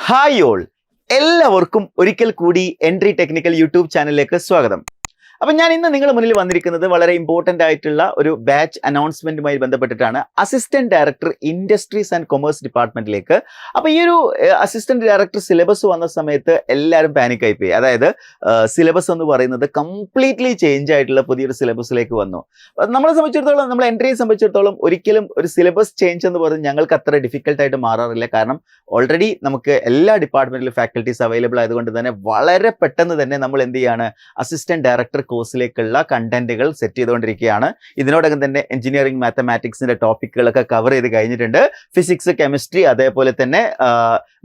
Hi all, എല്ലാവർക്കും ഒരിക്കൽ കൂടി എൻട്രി ടെക്നിക്കൽ യൂട്യൂബ് ചാനലിലേക്ക് സ്വാഗതം. അപ്പം ഞാൻ ഇന്ന് നിങ്ങളുടെ മുന്നിൽ വന്നിരിക്കുന്നത് വളരെ ഇമ്പോർട്ടൻ്റ് ആയിട്ടുള്ള ഒരു ബാച്ച് അനൗൺസ്മെന്റുമായി ബന്ധപ്പെട്ടിട്ടാണ്. Assistant director industries and commerce ഡിപ്പാർട്ട്മെന്റിലേക്ക്. അപ്പോൾ ഈ ഒരു അസിസ്റ്റന്റ് ഡയറക്ടർ സിലബസ് വന്ന സമയത്ത് എല്ലാവരും പാനിക് ആയിപ്പോയി. അതായത് സിലബസ് എന്ന് പറയുന്നത് കംപ്ലീറ്റ്ലി ചേഞ്ച് ആയിട്ടുള്ള പുതിയൊരു സിലബസിലേക്ക് വന്നു. നമ്മളെ സംബന്ധിച്ചിടത്തോളം, നമ്മൾ എൻട്രിയെ സംബന്ധിച്ചിടത്തോളം ഒരിക്കലും ഒരു സിലബസ് ചേഞ്ച് എന്ന് പറയുന്നത് ഞങ്ങൾക്ക് അത്ര ഡിഫിക്കൽട്ടായിട്ട് മാറാറില്ല. കാരണം ഓൾറെഡി നമുക്ക് എല്ലാ ഡിപ്പാർട്ട്മെന്റിലും ഫാക്കൽറ്റീസ് അവൈലബിൾ ആയതുകൊണ്ട് തന്നെ വളരെ പെട്ടെന്ന് തന്നെ നമ്മൾ എന്ത് ചെയ്യാണ്, അസിസ്റ്റന്റ് ഡയറക്ടർ കോഴ്സിലേക്കുള്ള കണ്ടന്റുകൾ സെറ്റ് ചെയ്തുകൊണ്ടിരിക്കുകയാണ്. ഇതിനോടകം തന്നെ എഞ്ചിനീയറിംഗ് മാത്തമാറ്റിക്സിന്റെ ടോപ്പിക്കുകളൊക്കെ കവർ ചെയ്ത് കഴിഞ്ഞിട്ടുണ്ട്. ഫിസിക്സ്, കെമിസ്ട്രി, അതേപോലെ തന്നെ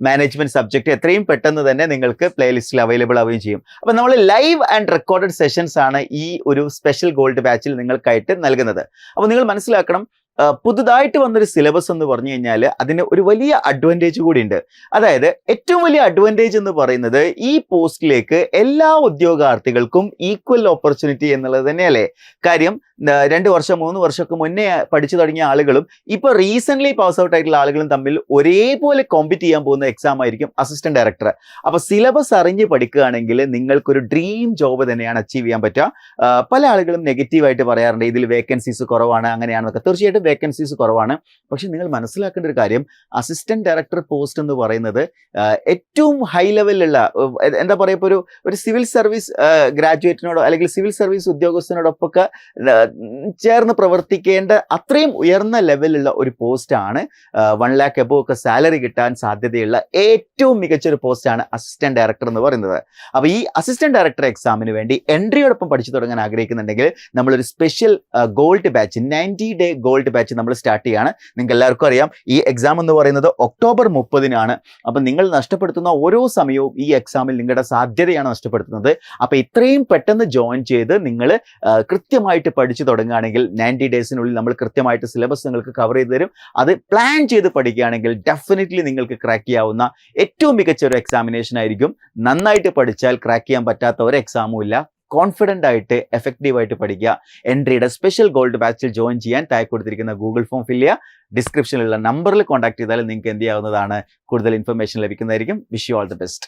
മാനേജ്മെന്റ് സബ്ജക്ട് എത്രയും പെട്ടെന്ന് തന്നെ നിങ്ങൾക്ക് പ്ലേലിസ്റ്റിൽ അവൈലബിൾ ആവുകയും ചെയ്യും. അപ്പം നമ്മൾ ലൈവ് ആൻഡ് റെക്കോർഡഡ് സെഷൻസ് ആണ് ഈ ഒരു സ്പെഷ്യൽ ഗോൾഡ് ബാച്ചിൽ നിങ്ങൾക്കായിട്ട് നൽകുന്നത്. അപ്പോൾ നിങ്ങൾ മനസ്സിലാക്കണം, പുതുതായിട്ട് വന്നൊരു സിലബസ് എന്ന് പറഞ്ഞു കഴിഞ്ഞാൽ അതിന് ഒരു വലിയ അഡ്വാൻറ്റേജ് കൂടി ഉണ്ട്. അതായത് ഏറ്റവും വലിയ അഡ്വാൻറ്റേജ് എന്ന് പറയുന്നത് ഈ പോസ്റ്റിലേക്ക് എല്ലാ ഉദ്യോഗാർത്ഥികൾക്കും ഈക്വൽ ഓപ്പർച്യൂണിറ്റി എന്നുള്ളത് തന്നെയല്ലേ. കാര്യം 2 വർഷം 3 വർഷമൊക്കെ മുന്നേ പഠിച്ചു തുടങ്ങിയ ആളുകളും ഇപ്പോൾ റീസെൻ്റ്ലി പാസ് ഔട്ട് ആയിട്ടുള്ള ആളുകളും തമ്മിൽ ഒരേപോലെ കോമ്പീറ്റ് ചെയ്യാൻ പോകുന്ന എക്സാം ആയിരിക്കും അസിസ്റ്റന്റ് ഡയറക്ടർ. അപ്പോൾ സിലബസ് അറിഞ്ഞ് പഠിക്കുകയാണെങ്കിൽ നിങ്ങൾക്കൊരു ഡ്രീം ജോബ് തന്നെയാണ് അച്ചീവ് ചെയ്യാൻ പറ്റുക. പല ആളുകളും നെഗറ്റീവായിട്ട് പറയാറുണ്ട്, ഇതിൽ വേക്കൻസീസ് കുറവാണ്, അങ്ങനെയാണെന്നൊക്കെ. തീർച്ചയായിട്ടും വേക്കൻസീസ് കുറവാണ്. പക്ഷെ നിങ്ങൾ മനസ്സിലാക്കേണ്ട ഒരു കാര്യം, അസിസ്റ്റന്റ് ഡയറക്ടർ പോസ്റ്റ് എന്ന് പറയുന്നത് ഏറ്റവും ഹൈ ലെവലിലുള്ള, എന്താ പറയുക, ഇപ്പോൾ ഒരു സിവിൽ സർവീസ് ഗ്രാജുവേറ്റിനോടോ അല്ലെങ്കിൽ സിവിൽ സർവീസ് ഉദ്യോഗസ്ഥനോടൊപ്പമൊക്കെ ചേർന്ന് പ്രവർത്തിക്കേണ്ട അത്രയും ഉയർന്ന ലെവലുള്ള ഒരു പോസ്റ്റാണ്. 1 lakh എബോ ഒക്കെ സാലറി കിട്ടാൻ സാധ്യതയുള്ള ഏറ്റവും മികച്ചൊരു പോസ്റ്റാണ് അസിസ്റ്റന്റ് ഡയറക്ടർ എന്ന് പറയുന്നത്. അപ്പോൾ ഈ അസിസ്റ്റന്റ് ഡയറക്ടർ എക്സാമിന് വേണ്ടി എൻട്രിയോടൊപ്പം പഠിച്ചു തുടങ്ങാൻ ആഗ്രഹിക്കുന്നുണ്ടെങ്കിൽ നമ്മളൊരു special gold batch, 90 day gold batch നമ്മൾ സ്റ്റാർട്ട് ചെയ്യാണ്. നിങ്ങൾക്ക് എല്ലാവർക്കും അറിയാം, ഈ എക്സാം എന്ന് പറയുന്നത് ഒക്ടോബർ 30-നാണ്. അപ്പം നിങ്ങൾ നഷ്ടപ്പെടുത്തുന്ന ഓരോ സമയവും ഈ എക്സാമിൽ നിങ്ങളുടെ സാധ്യതയാണ് നഷ്ടപ്പെടുത്തുന്നത്. അപ്പോൾ ഇത്രയും പെട്ടെന്ന് ജോയിൻ ചെയ്ത് നിങ്ങൾ കൃത്യമായിട്ട് പഠിച്ചു തുടങ്ങുകയാണെങ്കിൽ 90 ഡേയ്സിനുള്ളിൽ നമ്മൾ കൃത്യമായിട്ട് സിലബസ് നിങ്ങൾക്ക് കവർ ചെയ്ത് തരും. അത് പ്ലാൻ ചെയ്ത് പഠിക്കുകയാണെങ്കിൽ ഡെഫിനറ്റ്ലി നിങ്ങൾക്ക് ക്രാക്ക് ചെയ്യാവുന്ന ഏറ്റവും മികച്ച ഒരു എക്സാമിനേഷൻ ആയിരിക്കും. നന്നായിട്ട് പഠിച്ചാൽ ക്രാക്ക് ചെയ്യാൻ പറ്റാത്ത ഒരു എക്സാമും ഇല്ല. കോൺഫിഡൻ്റ് ആയിട്ട് എഫക്റ്റീവായിട്ട് പഠിക്കുക. എൻട്രിയുടെ സ്പെഷ്യൽ ഗോൾഡ് ബാച്ചിൽ ജോയിൻ ചെയ്യാൻ താഴെ കൊടുത്തിരിക്കുന്ന ഗൂഗിൾ ഫോം ഫില്ല് ചെയ്യുക. ഡിസ്ക്രിപ്ഷനിലുള്ള നമ്പറിൽ കോൺടാക്ട് ചെയ്താൽ നിങ്ങൾക്ക് എന്ത് ചെയ്യാവുന്നതാണ്, കൂടുതൽ ഇൻഫർമേഷൻ ലഭിക്കുന്നതായിരിക്കും. Wish you all the best.